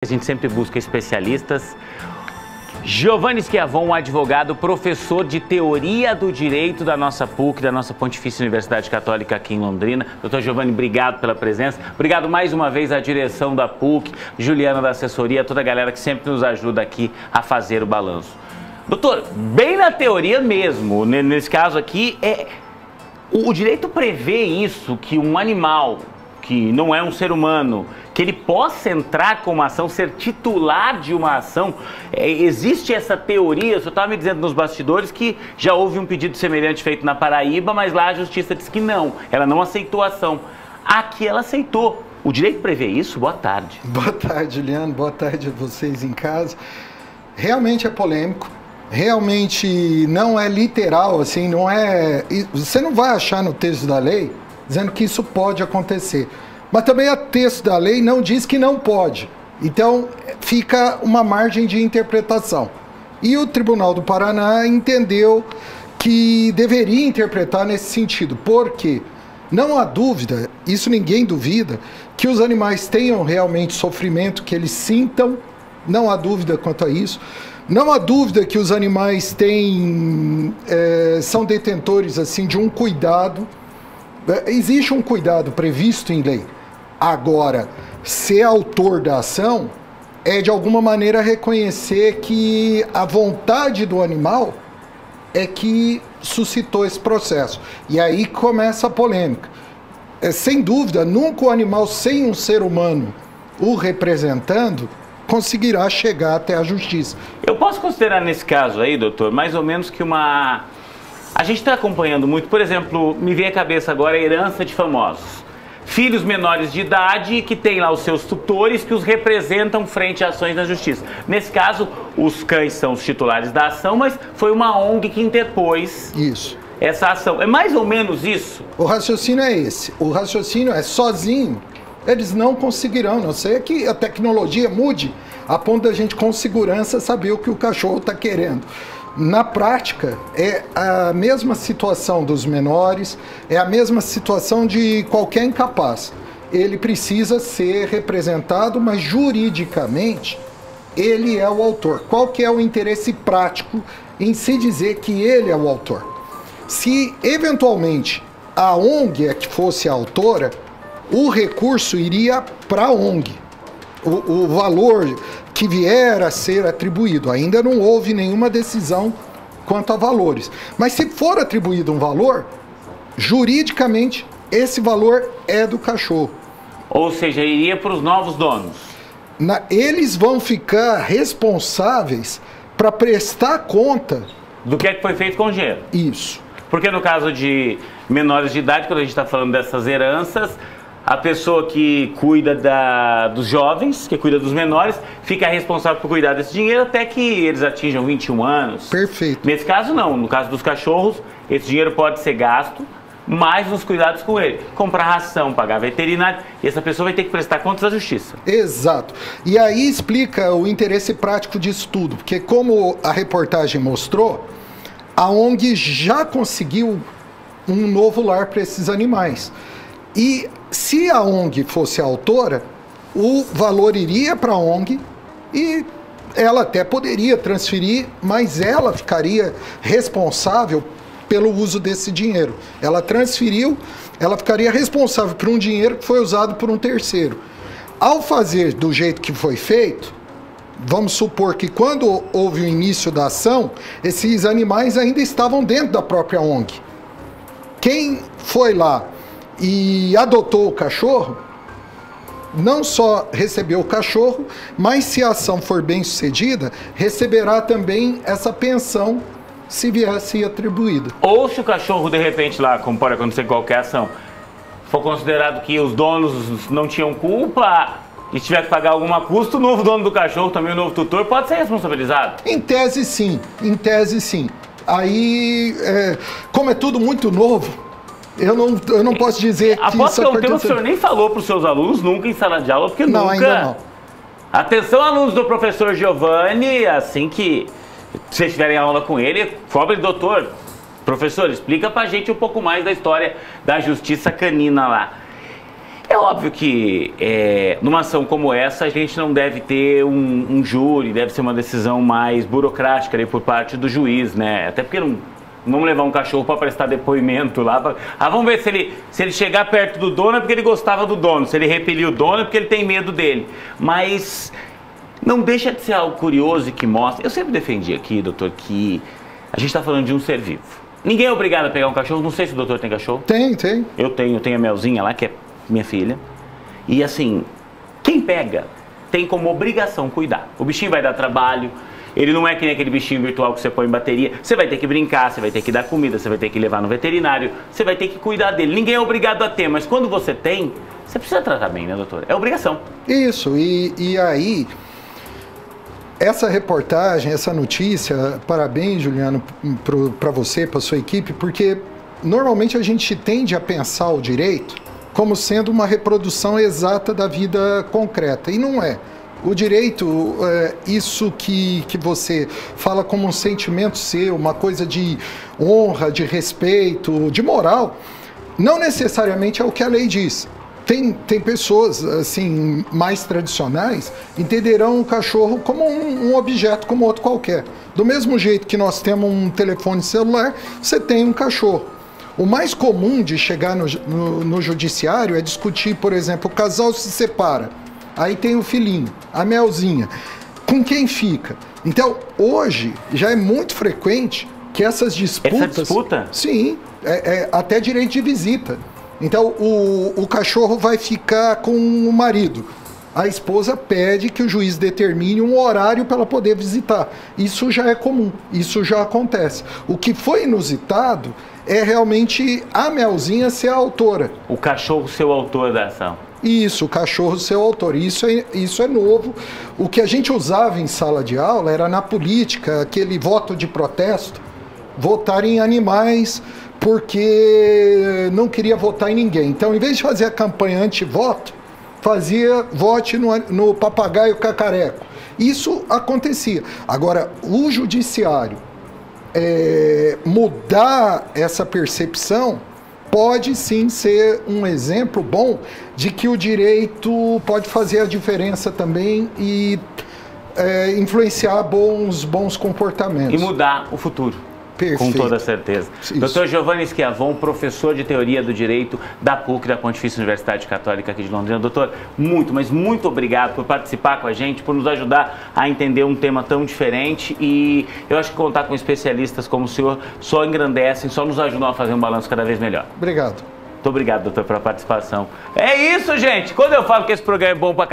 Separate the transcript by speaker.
Speaker 1: A gente sempre busca especialistas. Giovanni Schiavon, um advogado, professor de Teoria do Direito da nossa PUC, da nossa Pontifícia Universidade Católica aqui em Londrina. Doutor Giovanni, obrigado pela presença. Obrigado mais uma vez à direção da PUC, Juliana da assessoria, toda a galera que sempre nos ajuda aqui a fazer o balanço. Doutor, bem na teoria mesmo, nesse caso aqui, o direito prevê isso, que um animal que não é um ser humano, que ele possa entrar com uma ação, ser titular de uma ação. Existe essa teoria, o senhor estava me dizendo nos bastidores que já houve um pedido semelhante feito na Paraíba, mas lá a justiça disse que não, ela não aceitou a ação. Aqui ela aceitou. O direito prevê isso? Boa tarde.
Speaker 2: Boa tarde, Juliano, boa tarde a vocês em casa. Realmente é polêmico, realmente não é literal, assim, não é... Você não vai achar no texto da lei dizendo que isso pode acontecer. Mas também o texto da lei não diz que não pode. Então, fica uma margem de interpretação. E o Tribunal do Paraná entendeu que deveria interpretar nesse sentido. Porque não há dúvida, isso ninguém duvida, que os animais tenham realmente sofrimento, que eles sintam. Não há dúvida quanto a isso. Não há dúvida que os animais são detentores assim, de um cuidado. Existe um cuidado previsto em lei. Agora, ser autor da ação é de alguma maneira reconhecer que a vontade do animal é que suscitou esse processo. E aí começa a polêmica. Sem dúvida, nunca o animal sem um ser humano o representando conseguirá chegar até a justiça.
Speaker 1: Eu posso considerar nesse caso aí, doutor, mais ou menos que uma... A gente está acompanhando muito, por exemplo, me vem à cabeça agora a herança de famosos. Filhos menores de idade que têm lá os seus tutores que os representam frente a ações na justiça. Nesse caso, os cães são os titulares da ação, mas foi uma ONG que interpôs essa ação. É mais ou menos isso?
Speaker 2: O raciocínio é esse. O raciocínio é sozinho. Eles não conseguirão, a não ser que a tecnologia mude a ponto da gente com segurança saber o que o cachorro está querendo. Na prática, é a mesma situação dos menores, é a mesma situação de qualquer incapaz. Ele precisa ser representado, mas juridicamente ele é o autor. Qual que é o interesse prático em se dizer que ele é o autor? Se eventualmente a ONG é que fosse a autora, o recurso iria para a ONG. O valor que vier a ser atribuído. Ainda não houve nenhuma decisão quanto a valores. Mas se for atribuído um valor, juridicamente, esse valor é do cachorro.
Speaker 1: Ou seja, iria para os novos donos.
Speaker 2: Eles vão ficar responsáveis para prestar conta
Speaker 1: do que foi feito com o dinheiro.
Speaker 2: Isso.
Speaker 1: Porque no caso de menores de idade, quando a gente está falando dessas heranças, a pessoa que cuida dos jovens, que cuida dos menores, fica responsável por cuidar desse dinheiro até que eles atinjam 21 anos.
Speaker 2: Perfeito.
Speaker 1: Nesse caso, não. No caso dos cachorros, esse dinheiro pode ser gasto, mais nos cuidados com ele. Comprar ração, pagar veterinário, e essa pessoa vai ter que prestar contas à justiça.
Speaker 2: Exato. E aí explica o interesse prático disso tudo. Porque como a reportagem mostrou, a ONG já conseguiu um novo lar para esses animais. E se a ONG fosse a autora, o valor iria para a ONG e ela até poderia transferir, mas ela ficaria responsável pelo uso desse dinheiro. Ela transferiu, ela ficaria responsável por um dinheiro que foi usado por um terceiro. Ao fazer do jeito que foi feito, vamos supor que quando houve o início da ação, esses animais ainda estavam dentro da própria ONG. Quem foi lá e adotou o cachorro, não só recebeu o cachorro, mas se a ação for bem sucedida, receberá também essa pensão se vier a ser atribuída.
Speaker 1: Ou se o cachorro, de repente, lá, como pode acontecer em qualquer ação, for considerado que os donos não tinham culpa e tiver que pagar algum custo, o novo dono do cachorro, também o novo tutor, pode ser responsabilizado?
Speaker 2: Em tese, sim. Em tese, sim. Aí, como é tudo muito novo, eu não posso dizer que
Speaker 1: aposto
Speaker 2: isso
Speaker 1: que é um tema que o senhor nem falou para os seus alunos nunca em sala de aula, porque
Speaker 2: não,
Speaker 1: nunca...
Speaker 2: Ainda não.
Speaker 1: Atenção, alunos do professor Giovanni, assim que vocês tiverem aula com ele, cobre, doutor, professor, explica pra gente um pouco mais da história da justiça canina lá. É óbvio que numa ação como essa a gente não deve ter um júri, deve ser uma decisão mais burocrática ali por parte do juiz, né? Até porque não vamos levar um cachorro para prestar depoimento lá. Vamos ver se ele chegar perto do dono é porque ele gostava do dono, se ele repelir o dono é porque ele tem medo dele. Mas não deixa de ser algo curioso e que mostra... Eu sempre defendi aqui, doutor, que a gente está falando de um ser vivo. Ninguém é obrigado a pegar um cachorro, não sei se o doutor tem cachorro.
Speaker 2: Tem.
Speaker 1: Eu tenho a Melzinha lá, que é minha filha. E assim, quem pega tem como obrigação cuidar. O bichinho vai dar trabalho, ele não é que nem aquele bichinho virtual que você põe em bateria. Você vai ter que brincar, você vai ter que dar comida, você vai ter que levar no veterinário, você vai ter que cuidar dele. Ninguém é obrigado a ter, mas quando você tem, você precisa tratar bem, né, doutor? É obrigação.
Speaker 2: Isso, e aí... Essa reportagem, essa notícia, parabéns, Juliano, para você, para sua equipe, porque normalmente a gente tende a pensar o direito como sendo uma reprodução exata da vida concreta, e não é. O direito, isso que você fala como um sentimento seu, uma coisa de honra, de respeito, de moral, não necessariamente é o que a lei diz. Tem pessoas, assim, mais tradicionais, entenderão o cachorro como um objeto como outro qualquer. Do mesmo jeito que nós temos um telefone celular, você tem um cachorro. O mais comum de chegar no judiciário é discutir, por exemplo, o casal se separa, aí tem o filhinho, a Melzinha, com quem fica? Então, hoje, já é muito frequente que essas disputas...
Speaker 1: Essa disputa?
Speaker 2: Sim, até direito de visita. Então, o cachorro vai ficar com o marido. A esposa pede que o juiz determine um horário para ela poder visitar. Isso já é comum, isso já acontece. O que foi inusitado é realmente a Melzinha ser a autora.
Speaker 1: O cachorro ser o autor da ação.
Speaker 2: Isso, o cachorro ser o autor. Isso é novo. O que a gente usava em sala de aula era na política, aquele voto de protesto, votar em animais... porque não queria votar em ninguém. Então, em vez de fazer a campanha anti-voto, fazia vote no papagaio cacareco. Isso acontecia. Agora, o judiciário mudar essa percepção pode sim ser um exemplo bom de que o direito pode fazer a diferença também e influenciar bons comportamentos.
Speaker 1: E mudar o futuro.
Speaker 2: Perfeito.
Speaker 1: Com toda certeza. Dr. Giovanni Schiavon, professor de Teoria do Direito da PUC, da Pontifícia Universidade Católica aqui de Londrina. Doutor, mas muito obrigado por participar com a gente, por nos ajudar a entender um tema tão diferente, e eu acho que contar com especialistas como o senhor só engrandecem, só nos ajudam a fazer um balanço cada vez melhor.
Speaker 2: Obrigado.
Speaker 1: Muito obrigado, doutor, pela participação. É isso, gente! Quando eu falo que esse programa é bom pra